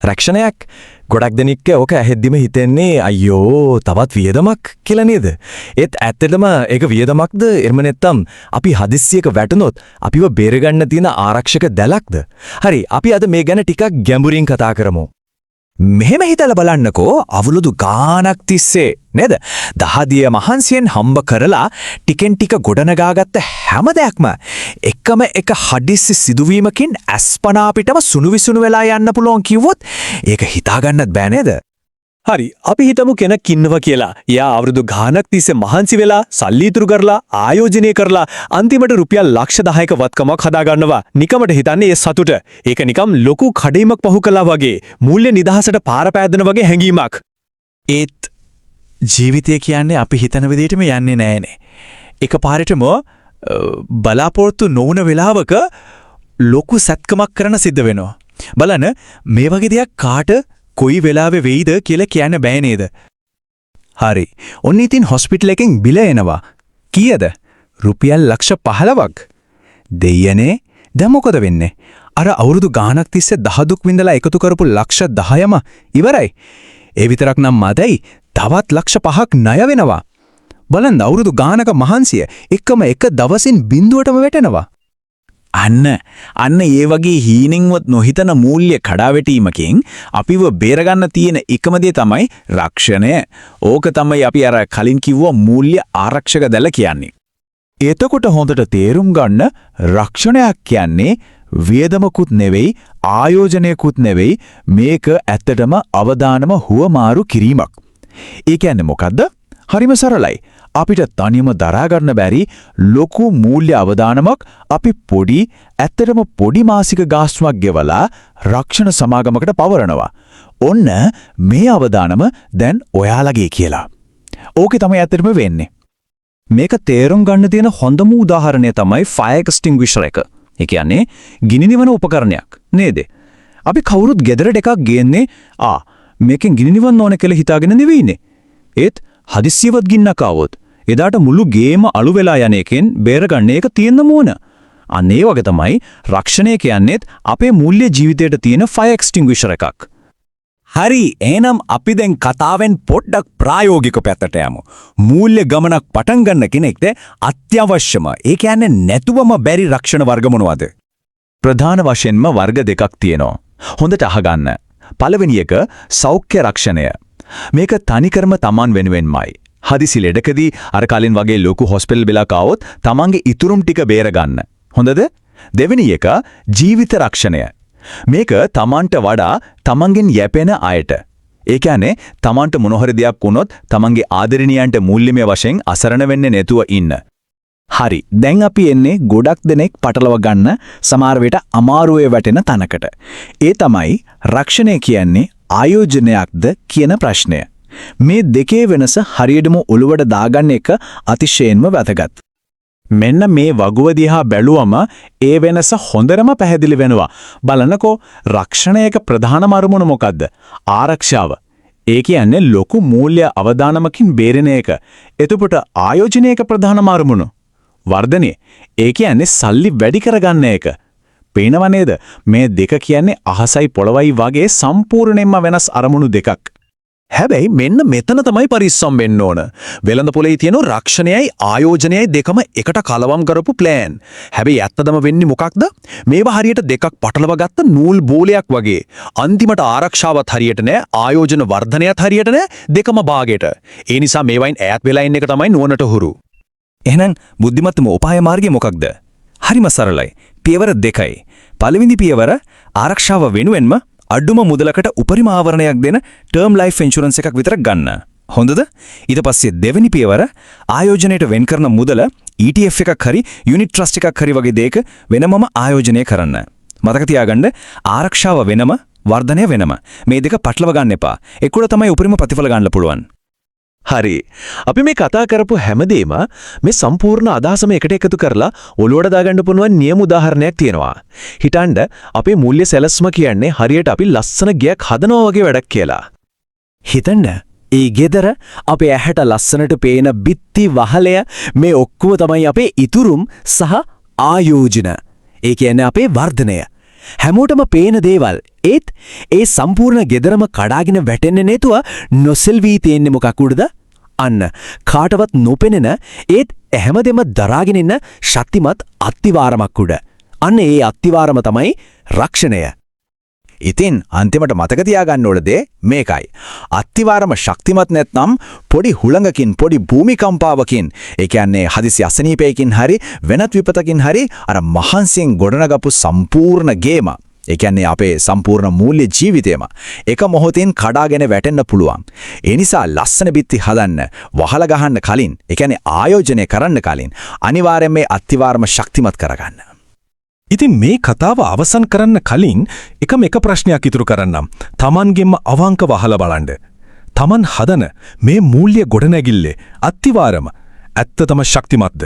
රක්ෂණයක් ගොඩක් දෙනෙක් ඕක ඇහෙද්දිම හිතෙන්නේ අයියෝ තවත් වියදමක් කියලා නේද? ඒත් ඇත්තටම ඒක වියදමක්ද එහෙම නැත්නම් අපි හදිස්සියක වැටුනොත් අපිව බේරගන්න තියෙන ආරක්ෂක දැලක්ද? හරි අපි අද මේ ගැන ටිකක් ගැඹුරින් කතා කරමු. මෙහෙම හිතලා බලන්නකෝ අවුරුදු ගාණක් තිස්සේ නේද? දහදිය මහන්සියෙන් හම්බ කරලා ටිකෙන් ටික ගොඩනගාගත්ත හැම දෙයක්ම එකම එක හදිස්සි සිදුවීමකින් අස්පනා පිටම සුණුවිසුණු වෙලා යන්න පුළුවන් කිව්වොත් ඒක හිතාගන්නත් බෑ නේද? හරි අපි හිතමු කෙනෙක් ඉන්නවා කියලා. එයා අවුරුදු ගාණක් තිස්සේ මහන්සි වෙලා සල්ලි ඉතුරු කරලා ආයෝජනය කරලා අන්තිමට රුපියල් ලක්ෂ 10ක වත්කමක් හදාගන්නවා. නිකමට හිතන්නේ ඒ සතුට. ඒක නිකම් ලොකු කඩේමක් පහු කළා වගේ. මූල්‍ය නිදහසට පාර පෑදෙන වගේ හැඟීමක්. ඒත් ජීවිතය කියන්නේ අපි හිතන විදිහටම යන්නේ නැහැනේ. එකපාරටම බලාපොරොත්තු නොවුන වෙලාවක ලොකු සැත්කමක් කරන්න සිද්ධ වෙනවා. බලන්න මේ වගේ දෙයක් කාට කොයි වෙලාවෙ වෙයිද කියලා කියන්න බෑ නේද? හරි. ඔන්න ඉතින් හොස්පිටල් එකෙන් බිල එනවා. කීයද? රුපියල් ලක්ෂ 15ක්. දෙයනේ. දැන් මොකද වෙන්නේ? අර අවුරුදු ගාණක් තිස්සේ දහදුක් විඳලා එකතු කරපු ලක්ෂ 10ම ඉවරයි. ඒ විතරක් නම් මදයි. තවත් ලක්ෂ 5ක් ණය වෙනවා. බලන්න අවුරුදු ගාණක මහන්සිය එකම එක දවසින් බිඳුවටම වැටෙනවා. අන්න ඒ වගේ හීනෙන්වත් නොහිතන මූල්‍ය කඩාවැටීමකින් අපිව බේරගන්න තියෙන එකම දේ තමයි රක්ෂණය. ඕක තමයි අපි අර කලින් කිව්ව මූල්‍ය ආරක්ෂක දැල කියන්නේ. එතකොට හොඳට තේරුම් ගන්න රක්ෂණයක් කියන්නේ වියදමකුත් නෙවෙයි ආයෝජනයකුත් නෙවෙයි මේක ඇත්තටම අවදානම හුවමාරු කිරීමක්. ඒ කියන්නේ මොකද්ද? හරිම සරලයි. අපිට තනියම දරා ගන්න බැරි ලොකු මූල්‍ය අවදානමක් අපි ඇත්තටම පොඩි මාසික ගාස්තුවක් ගෙවලා රක්ෂණ සමාගමකට පවරනවා. ඔන්න මේ අවදානම දැන් ඔයාලගේ කියලා. ඕකේ තමයි ඇත්තටම වෙන්නේ. මේක තේරුම් ගන්න තියෙන හොඳම උදාහරණය තමයි ෆයර් එක්ස්ටින්ග්විෂර් එක. ඒ කියන්නේ ගිනි නිවන උපකරණයක් නේද? අපි කවුරුත් ගෙදරට එකක් ගේන්නේ මේකෙන් ගිනි නිවන්න ඕන කියලා හිතාගෙන නෙවෙයිනේ. ඒත් හදිස්සියවත් ගින්නක් ආවොත් එදාට මුළු ගේම අළු වෙලා යන එකෙන් බේරගන්න එක තියෙන්න ඕන. අන්න ඒ වගේ තමයි රක්ෂණය කියන්නේත් අපේ මූල්‍ය ජීවිතයට තියෙන ෆයර් එක්ස්ටින්ග්විෂර් එකක්. හරි එහෙනම් අපි දැන් කතාවෙන් පොඩ්ඩක් ප්‍රායෝගික පැත්තට යමු. මූල්‍ය ගමනක් පටන් ගන්න කෙනෙක්ට අත්‍යවශ්‍යම ඒ කියන්නේ නැතුවම බැරි රක්ෂණ වර්ග මොනවද? ප්‍රධාන වශයෙන්ම වර්ග දෙකක් තියෙනවා. හොඳට අහගන්න. පළවෙනි එක සෞඛ්‍ය රක්ෂණය. මේක තනිකරම Taman වෙනුවෙන්මයි. හදිසි ලෙඩකදී අර කලින් වගේ ලොකු හොස්පිටල් බිලක් ආවොත් Tamanගේ ඉතුරුම් ටික බේරගන්න. හොඳද? දෙවෙනි එක ජීවිත රක්ෂණය. මේක Tamanට වඩා Tamanගෙන් යැපෙන අයට. ඒ කියන්නේ Tamanට මොන හරි දෙයක් වුණොත් Tamanගේ ආදරණීයන්ට මූල්‍යමය වශයෙන් අසරණ වෙන්නේ නැතුව ඉන්න. හරි. දැන් අපි එන්නේ ගොඩක් දෙනෙක් පටලව ගන්න සමහර වෙලට අමාරුවේ වැටෙන තැනකට. ඒ තමයි රක්ෂණය කියන්නේ ආයෝජනයක්ද කියන ප්‍රශ්නය. මේ දෙකේ වෙනස හරියටම ඔළුවට දාගන්න එක අතිශයින්ම වැදගත්. මෙන්න මේ වගුව දිහා බැලුවම ඒ වෙනස හොඳටම පැහැදිලි වෙනවා. බලන්නකෝ රක්ෂණයක ප්‍රධානම අරමුණ මොකද්ද? ආරක්ෂාව. ඒ කියන්නේ ලොකු මූල්‍ය අවදානමකින් බේරෙන එක. එතකොට ආයෝජනයක ප්‍රධානම අරමුණ වර්ධනය. ඒ කියන්නේ සල්ලි වැඩි කරගන්න එක. පේනව නේද? මේ දෙක කියන්නේ අහසයි පොළවයි වගේ සම්පූර්ණයෙන්ම වෙනස් අරමුණු දෙකක්. හැබැයි මෙන්න මෙතන තමයි පරිස්සම් වෙන්න ඕන. වෙළඳ පොලේ තියෙන රක්ෂණයයි ආයෝජනයයි දෙකම එකට කලවම් කරපු ප්ලෑන්. හැබැයි ඇත්තදම වෙන්නේ මොකක්ද? මේවා හරියට දෙකක් පටලවා ගත්ත නූල් බෝලයක් වගේ. අන්තිමට ආරක්ෂාවත් හරියට නෑ, ආයෝජන වර්ධනයත් හරියට නෑ, දෙකම භාගයට. ඒ නිසා මේවයින් ඈත් වෙලා ඉන්න එක තමයි නුවණට හුරු. එහෙනම් බුද්ධිමත්ම උපාය මාර්ගය මොකක්ද? හරිම සරලයි. පියවර දෙකයි. පළවෙනි පියවර ආරක්ෂාව වෙනුවෙන්ම අඩුම මුදලකට උපරිම ආවරණයක් දෙන ටර්ම් ලයිෆ් ඉන්ෂුරන්ස් එකක් විතරක් ගන්න. හොඳද? ඊට පස්සේ දෙවෙනි පියවර ආයෝජනයට වෙන් කරන මුදල ETF එකක් හරි යුනිට් ට්‍රස්ට් එකක් හරි වගේ දෙයක වෙනමම ආයෝජනය කරන්න. මතක තියාගන්න ආරක්ෂාව වෙනම වර්ධනය වෙනම. මේ දෙක පටලව ගන්න එපා. ඒකුණ තමයි උපරිම ප්‍රතිඵල ගන්න පුළුවන්. හරි. අපි මේ කතා කරපු හැමදේම මේ සම්පූර්ණ අදහසම එකට එකතු කරලා ඔලුවට දාගන්න පුළුවන් නියම උදාහරණයක් තියෙනවා. හිතන්න අපේ මූල්‍ය සැලැස්ම කියන්නේ හරියට අපි ලස්සන ගයක් හදනවා වගේ වැඩක් කියලා. හිතන්න ඒ ගෙදර අපේ ඇහැට ලස්සනට පේන බිත්ති වහලය මේ ඔක්කොම තමයි අපේ ඉතුරුම් සහ ආයෝජන. ඒ කියන්නේ අපේ වර්ධනය. හැමෝටම පේන දේවල් ඒත් ඒ සම්පූර්ණ ගෙදරම කඩාගෙන වැටෙන්නේ නැතුව නොසෙල්වී තියෙන්නේ මොකක් උඩද? අන්න කාටවත් නොපෙනෙන ඒත් හැමදෙම දරාගෙන ඉන්න ශක්තිමත් අත්තිවාරමක් උඩ. අන්න ඒ අත්තිවාරම තමයි රක්ෂණය. ඉතින් අන්තිමට මතක තියාගන්න ඕන දේ මේකයි. අත්තිවාරම ශක්තිමත් නැත්නම් පොඩි හුළඟකින් පොඩි භූමිකම්පාවකින් ඒ කියන්නේ හදිසි අසනීපයකින් හරි වෙනත් විපතකින් හරි අර මහන්සියෙන් ගොඩනගපු සම්පූර්ණ ගේම ඒ කියන්නේ අපේ සම්පූර්ණ මූල්‍ය ජීවිතේම එක මොහොතින් කඩාගෙන වැටෙන්න පුළුවන්. ඒ නිසා ලස්සන බිත්ති හදන්න, වහලා ගහන්න කලින්, ඒ කියන්නේ ආයෝජනය කරන්න කලින් අනිවාර්යයෙන් මේ අත්තිවාරම ශක්තිමත් කරගන්න. ඉතින් මේ කතාව අවසන් කරන්න කලින් එක ප්‍රශ්නයක් ඉතුරු කරන්නම්. Tamanගෙම අවංකව අහලා බලන්න. Taman හදන මේ මූල්‍ය ගොඩනැගිල්ලේ අත්තිවාරම ඇත්තටම ශක්තිමත්ද?